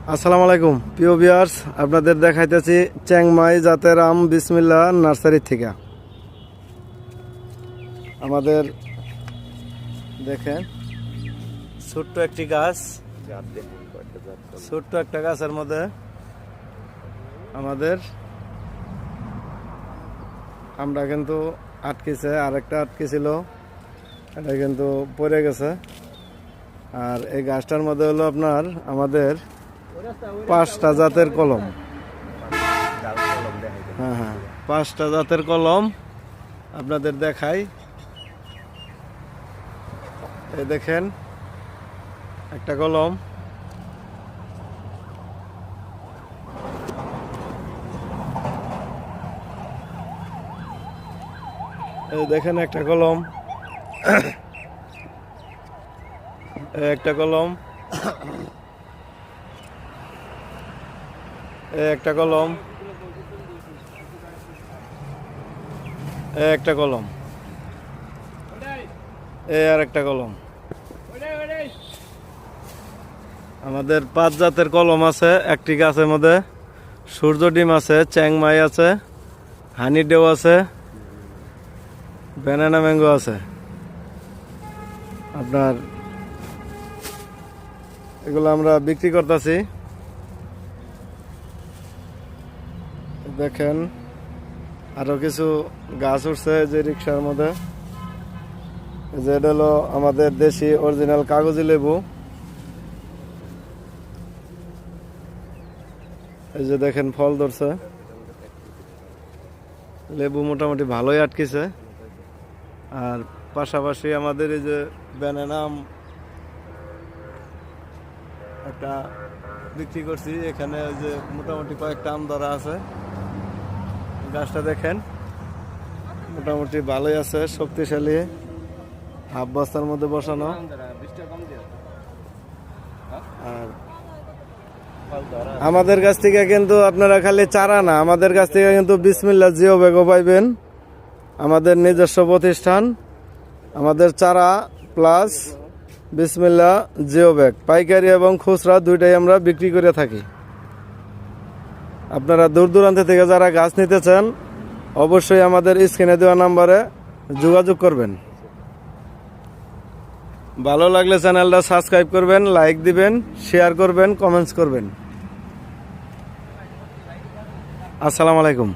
আসসালামু আলাইকুম প্রিয় ভিউয়ার্স, আপনাদের দেখাইতেছি চ্যাংমাই জাতের আম বিসমিল্লাহ নার্সারি থেকে। আমাদের দেখেন ছোট্ট একটি গাছ, ছোট্ট একটা গাছের মধ্যে আমাদের আমরা কিন্তু আটকেছে, আরেকটা আটকেছিল, এটা কিন্তু পড়ে গেছে। আর এই গাছটার মধ্যে হলো আপনার আমাদের 5টা জাতের কলম। হ্যাঁ, 5টা জাতের কলম আপনাদের দেখাই। এই দেখেন একটা কলম, এই দেখেন একটা কলম, একটা কলম, একটা কলম, একটা কলম, আর একটা কলম। আমাদের 5 জাতের কলম আছে একটি গাছের মধ্যে। সূর্য ডিম আছে, চ্যাংমাই আছে, হানি ডেউ আছে, ব্যানানা ম্যাঙ্গো আছে। আপনার এগুলো আমরা বিক্রি করতেছি। দেখেন আরো কিছু গাছ উঠছে যে রিক্সার মধ্যে, যে এটা হলো আমাদের দেশি অরিজিনাল কাগজি লেবু। এই যে দেখেন ফল ধরছে, লেবু মোটামুটি ভালোই আটকেছে। আর পাশাপাশি আমাদের এই যে ব্যানানা আম একটা বিক্রি করছি, এখানে যে মোটামুটি কয়েকটা আম ধরা আছে। গাছটা দেখেন মোটামুটি ভালোই আছে, শক্তিশালী, হাফ বস্তার মধ্যে বসানো। আর আমাদের কাছ থেকে কিন্তু আপনারা খালি চারা না, আমাদের কাছ থেকে কিন্তু বিসমিল্লাহ জিও ব্যাগও পাইবেন। আমাদের নিজস্ব প্রতিষ্ঠান, আমাদের চারা প্লাস বিসমিল্লাহ জিও ব্যাগ পাইকারি এবং খুচরা দুইটাই আমরা বিক্রি করে থাকি। আপনারা দূর দূরান্ত থেকে যারা গাছ নিতে চান অবশ্যই আমাদের স্ক্রিনে দেওয়া নাম্বারে যোগাযোগ করবেন। ভালো লাগলে চ্যানেলটা সাবস্ক্রাইব করবেন, লাইক দিবেন, শেয়ার করবেন, কমেন্টস করবেন। আসসালামু আলাইকুম।